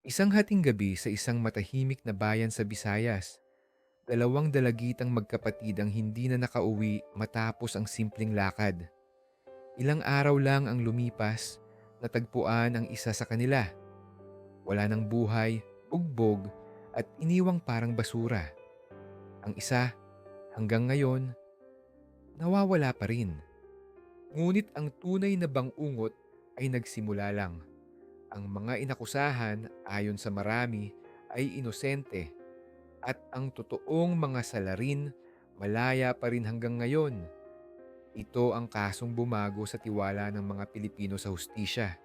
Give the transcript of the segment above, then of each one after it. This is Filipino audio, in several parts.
Isang hating gabi sa isang matahimik na bayan sa Visayas, dalawang dalagitang magkapatid ang hindi na nakauwi matapos ang simpleng lakad. Ilang araw lang ang lumipas, natagpuan ang isa sa kanila. Wala ng buhay, bugbog, at iniwang parang basura. Ang isa, hanggang ngayon, nawawala pa rin. Ngunit ang tunay na bangungot ay nagsimula lang. Ang mga inakusahan ayon sa marami ay inosente at ang totoong mga salarin malaya pa rin hanggang ngayon. Ito ang kasong bumago sa tiwala ng mga Pilipino sa hustisya.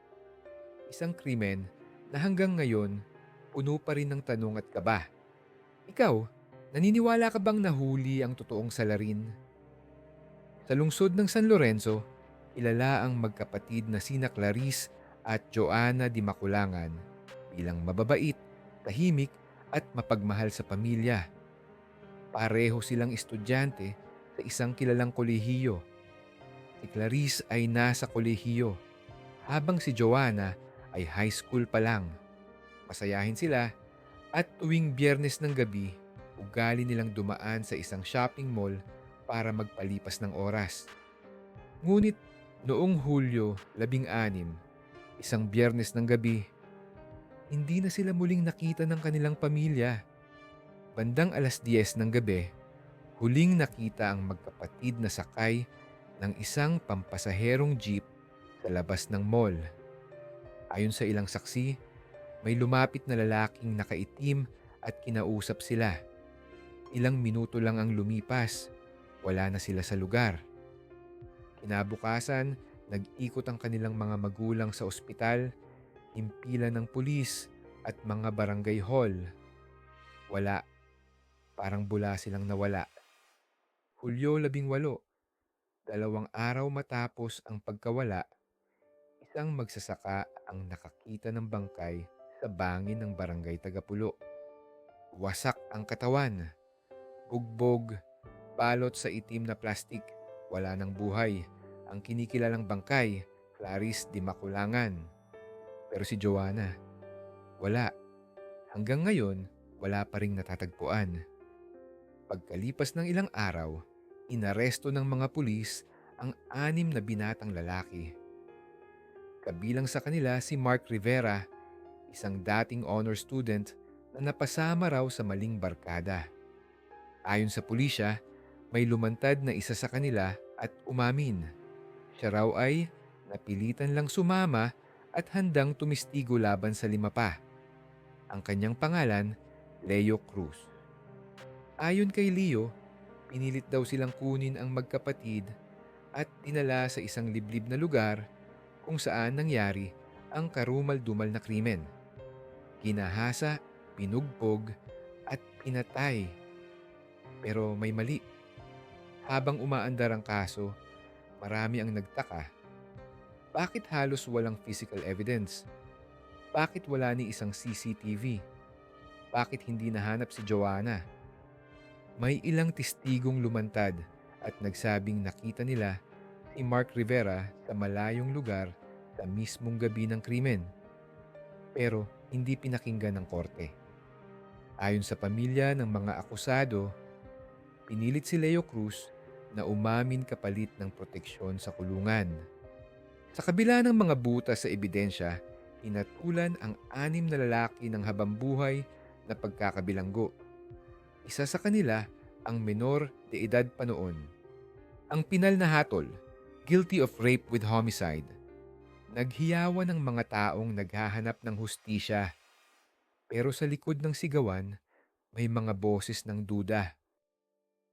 Isang krimen na hanggang ngayon puno pa rin ng tanong at kaba. Ikaw, naniniwala ka bang nahuli ang totoong salarin? Sa lungsod ng San Lorenzo, kilala ang magkapatid na sina Clarice at Joanna Di Maculangan bilang mababait, tahimik at mapagmahal sa pamilya. Pareho silang estudyante sa isang kilalang kolehiyo. Si Clarice ay nasa kolehiyo, habang si Joanna ay high school pa lang. Masayahin sila at tuwing Biyernes ng gabi, ugali nilang dumaan sa isang shopping mall para magpalipas ng oras. Ngunit noong Hulyo 16, isang Biyernes ng gabi, hindi na sila muling nakita ng kanilang pamilya. Bandang 10:00 ng gabi, huling nakita ang magkapatid na sakay ng isang pampasaherong jeep sa labas ng mall. Ayon sa ilang saksi, may lumapit na lalaking nakaitim at kinausap sila. Ilang minuto lang ang lumipas, wala na sila sa lugar. Kinabukasan, nag-ikot ang kanilang mga magulang sa ospital, himpilan ng pulis at mga barangay hall. Wala, parang bula silang nawala. Hulyo 18, 2 araw matapos ang pagkawala, isang magsasaka ang nakakita ng bangkay sa bangin ng barangay Tagapulo. Wasak ang katawan, bugbog, balot sa itim na plastik, wala ng buhay. Ang kinikilalang bangkay, Clarice Di Maculangan. Pero si Joanna, wala. Hanggang ngayon, wala pa ring natatagpuan. Pagkalipas ng ilang araw, inaresto ng mga pulis ang 6 na binatang lalaki. Kabilang sa kanila si Mark Rivera, isang dating honor student na napasama raw sa maling barkada. Ayon sa pulisya, may lumantad na isa sa kanila at umamin. Siya raw ay napilitan lang sumama at handang tumistigo laban sa 5 pa. Ang kanyang pangalan, Leo Cruz. Ayon kay Leo, pinilit daw silang kunin ang magkapatid at dinala sa isang liblib na lugar kung saan nangyari ang karumal-dumal na krimen. Ginahasa, pinugbog at pinatay. Pero may mali. Habang umaandar ang kaso, marami ang nagtaka. Bakit halos walang physical evidence? Bakit wala ni isang CCTV? Bakit hindi nahanap si Joanna? May ilang testigong lumantad at nagsabing nakita nila si Mark Rivera sa malayong lugar sa mismong gabi ng krimen. Pero hindi pinakinggan ng korte. Ayon sa pamilya ng mga akusado, pinilit si Leo Cruz na umamin kapalit ng proteksyon sa kulungan. Sa kabila ng mga butas sa ebidensya, hinatulan ang 6 na lalaki ng habambuhay na pagkakabilanggo. Isa sa kanila ang menor de edad pa noon. Ang pinal na hatol, guilty of rape with homicide. Naghiyawan ng mga taong naghahanap ng hustisya. Pero sa likod ng sigawan, may mga boses ng duda.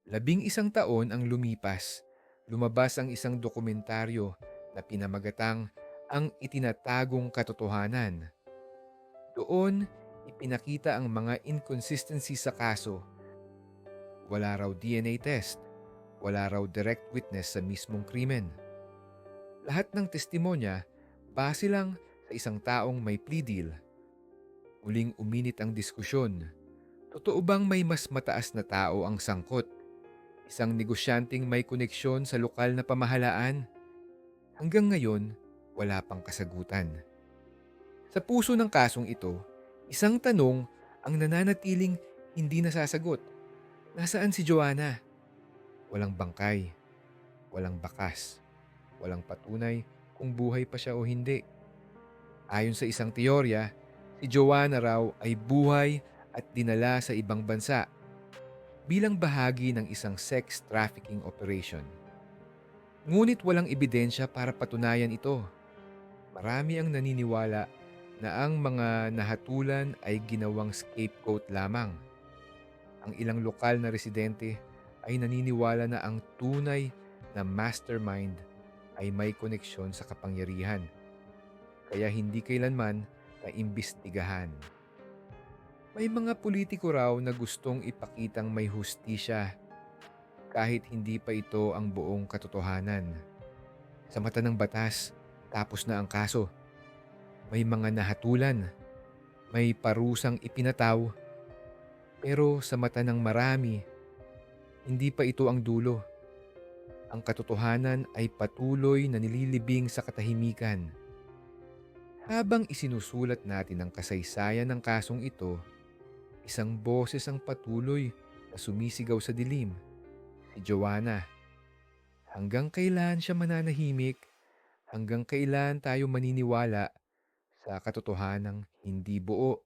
11 taon ang lumipas, lumabas ang isang dokumentaryo na pinamagatang Ang Itinatagong Katotohanan. Doon, ipinakita ang mga inconsistency sa kaso. Wala raw DNA test, wala raw direct witness sa mismong krimen. Lahat ng testimonya, base lang sa isang taong may plea deal. Muling uminit ang diskusyon. Totoo bang may mas mataas na tao ang sangkot? Isang negosyanteng may koneksyon sa lokal na pamahalaan? Hanggang ngayon, wala pang kasagutan. Sa puso ng kasong ito, Isang tanong ang nananatiling hindi nasasagot. Nasaan si Joanna? Walang bangkay, walang bakas, walang patunay kung buhay pa siya o hindi. Ayon sa isang teorya, si Joanna raw ay buhay at dinala sa ibang bansa bilang bahagi ng isang sex trafficking operation. Ngunit walang ebidensya para patunayan ito. Marami ang naniniwala na ang mga nahatulan ay ginawang scapegoat lamang. Ang ilang lokal na residente ay naniniwala na ang tunay na mastermind ay may koneksyon sa kapangyarihan, kaya hindi kailanman naimbestigahan. May mga politiko raw na gustong ipakitang may hustisya kahit hindi pa ito ang buong katotohanan. Sa mata ng batas, tapos na ang kaso. May mga nahatulan, may parusang ipinataw, pero sa mata ng marami, hindi pa ito ang dulo. Ang katotohanan ay patuloy na nililibing sa katahimikan. Habang isinusulat natin ang kasaysayan ng kasong ito, isang boses ang patuloy na sumisigaw sa dilim, si Joanna. Hanggang kailan siya mananahimik? Hanggang kailan tayo maniniwala sa katotohanang hindi buo?